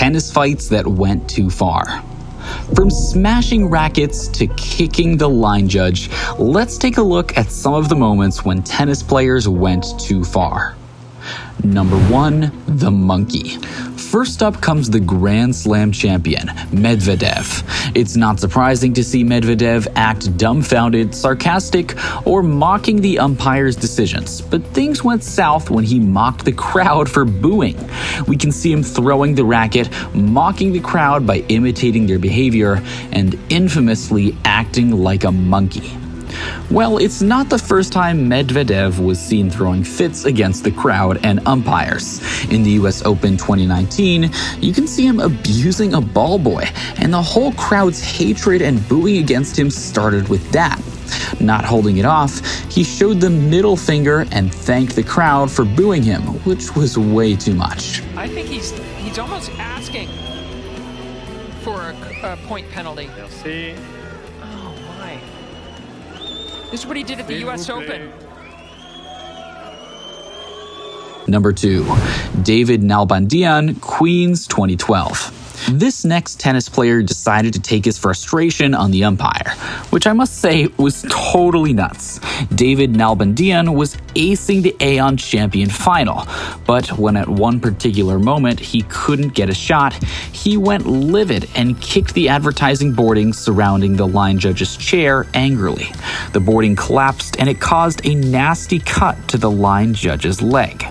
tennis fights that went too far. From smashing rackets to kicking the line judge, let's take a look at some of the moments when tennis players went too far. Number 1, the monkey. First up comes the Grand Slam champion, Medvedev. It's not surprising to see Medvedev act dumbfounded, sarcastic, or mocking the umpire's decisions, but things went south when he mocked the crowd for booing. We can see him throwing the racket, mocking the crowd by imitating their behavior, and infamously acting like a monkey. Well, it's not the first time Medvedev was seen throwing fits against the crowd and umpires. In the US Open 2019, you can see him abusing a ball boy, and the whole crowd's hatred and booing against him started with that. Not holding it off, he showed the middle finger and thanked the crowd for booing him, which was way too much. I think he's almost asking for a point penalty. Merci. Oh my. This is what he did at the US Open. Number 2, David Nalbandian, Queens 2012. This next tennis player decided to take his frustration on the umpire, which I must say was totally nuts. David Nalbandian was acing the Aeon Champion final, but when at one particular moment he couldn't get a shot, he went livid and kicked the advertising boarding surrounding the line judge's chair angrily. The boarding collapsed and it caused a nasty cut to the line judge's leg.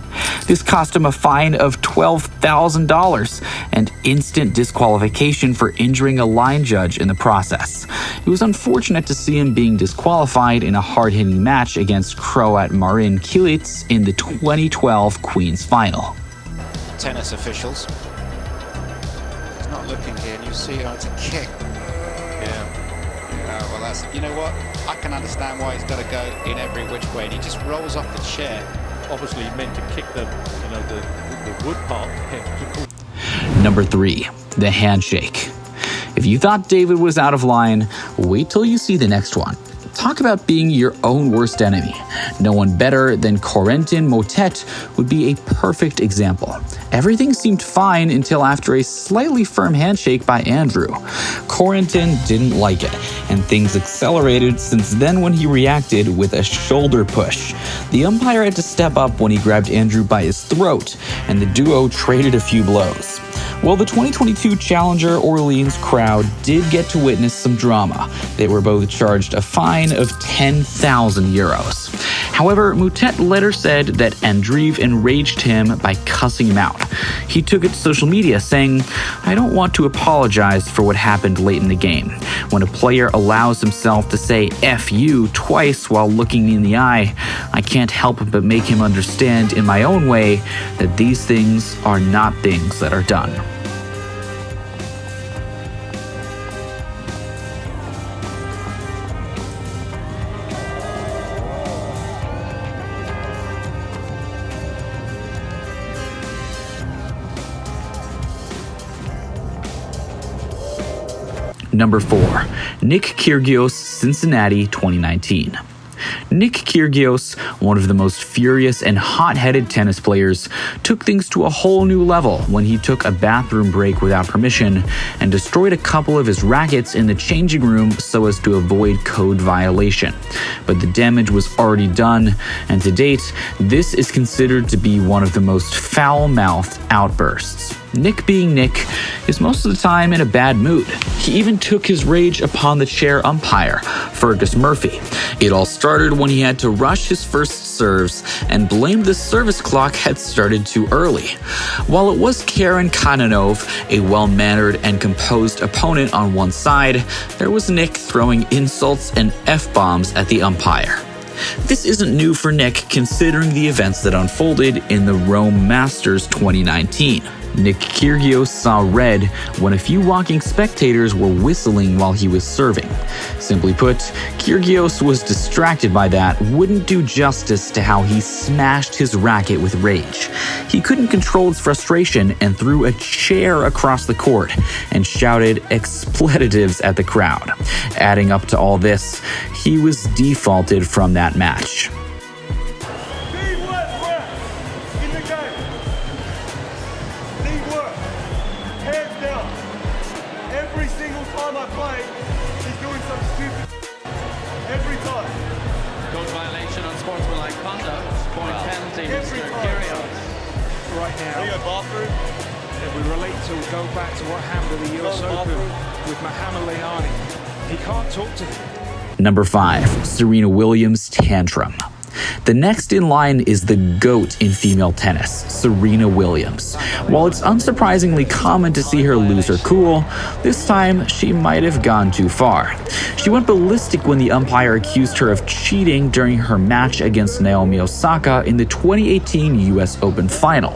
This cost him a fine of $12,000 and instant disqualification for injuring a line judge in the process. It was unfortunate to see him being disqualified in a hard-hitting match against Croat Marin Cilic in the 2012 Queens final. Tennis officials. He's not looking here, and you see, oh, it's a kick. Yeah. Well, that's, you know what? I can understand why he's got to go in every which way, and he just rolls off the chair. Obviously meant to kick the wood part. Number 3, the handshake. If you thought David was out of line, wait till you see the next one. Talk about being your own worst enemy. No one better than Corentin Moutet would be a perfect example. Everything seemed fine until after a slightly firm handshake by Andrew. Corentin didn't like it, and things accelerated since then when he reacted with a shoulder push. The umpire had to step up when he grabbed Andrew by his throat, and the duo traded a few blows. Well, the 2022 Challenger Orleans crowd did get to witness some drama. They were both charged a fine of 10,000 euros. However, Moutet later said that Andreev enraged him by cussing him out. He took it to social media saying, "I don't want to apologize for what happened late in the game. When a player allows himself to say F you twice while looking me in the eye, I can't help but make him understand in my own way that these things are not things that are done." Number 4, Nick Kyrgios, Cincinnati 2019. Nick Kyrgios, one of the most furious and hot-headed tennis players, took things to a whole new level when he took a bathroom break without permission and destroyed a couple of his rackets in the changing room so as to avoid code violation. But the damage was already done, and to date, this is considered to be one of the most foul-mouthed outbursts. Nick, being Nick, is most of the time in a bad mood. He even took his rage upon the chair umpire, Fergus Murphy. It all started when he had to rush his first serves and blamed the service clock had started too early. While it was Karen Kananov, a well-mannered and composed opponent on one side, there was Nick throwing insults and F-bombs at the umpire. This isn't new for Nick considering the events that unfolded in the Rome Masters 2019. Nick Kyrgios saw red when a few walking spectators were whistling while he was serving. Simply put, Kyrgios was distracted by that wouldn't do justice to how he smashed his racket with rage. He couldn't control his frustration and threw a chair across the court and shouted expletives at the crowd. Adding up to all this, he was defaulted from that match. Hands time I play, he's doing something stupid. Every time. Code violation on sportsmanlike conduct. Point penalty, every Mr. time. Kyrgios. Right Are you now, a bathroom? if we relate to go back to what happened at the US Go to the Open bathroom. with Muhammad Ali. He can't talk to him. Number 5. Serena Williams' Tantrum. The next in line is the GOAT in female tennis, Serena Williams. While it's unsurprisingly common to see her lose her cool, this time she might have gone too far. She went ballistic when the umpire accused her of cheating during her match against Naomi Osaka in the 2018 US Open final.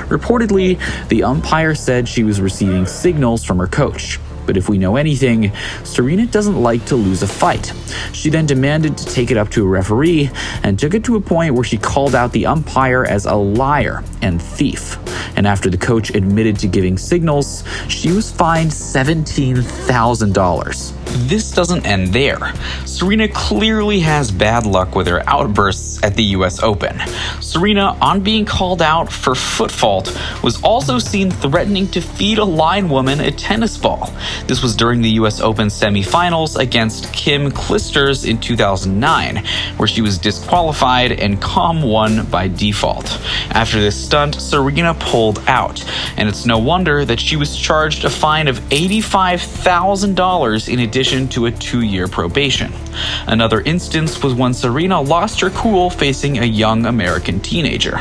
Reportedly, the umpire said she was receiving signals from her coach. But if we know anything, Serena doesn't like to lose a fight. She then demanded to take it up to a referee and took it to a point where she called out the umpire as a liar and thief. And after the coach admitted to giving signals, she was fined $17,000. This doesn't end there. Serena clearly has bad luck with her outbursts at the US Open. Serena, on being called out for foot fault, was also seen threatening to feed a line woman a tennis ball. This was during the US Open semifinals against Kim Clijsters in 2009, where she was disqualified and Com won by default. After this stunt, Serena pulled out, and it's no wonder that she was charged a fine of $85,000 in addition to a 2-year probation. Another instance was when Serena lost her cool facing a young American teenager,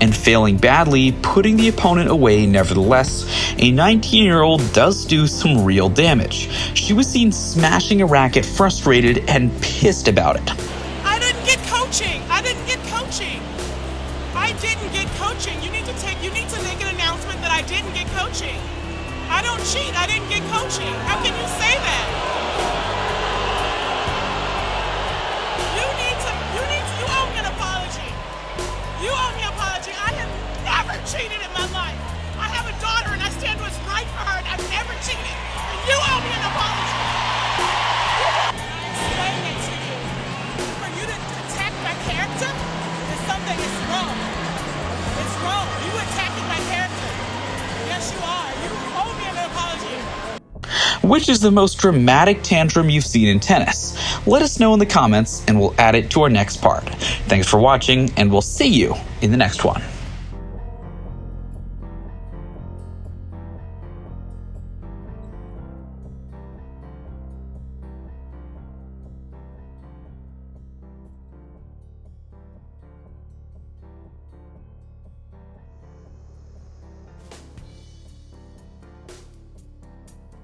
and failing badly, putting the opponent away nevertheless, a 19-year-old does do some real damage. She was seen smashing a racket, frustrated and pissed about it. I didn't get coaching. I didn't get coaching. I didn't get coaching. You need to make an announcement that I didn't get coaching. I don't cheat. I didn't get coaching. How can you say that? You owe me an apology. You owe me an apology. I have never cheated in my life. I have a daughter and I stand what's right for her and I've never cheated. And you owe me an apology. I'm explaining it to you. For you to attack my character is something that's wrong. It's wrong. You attacking my character. Yes, you are. You owe me an apology. Which is the most dramatic tantrum you've seen in tennis? Let us know in the comments and we'll add it to our next part. Thanks for watching, and we'll see you in the next one.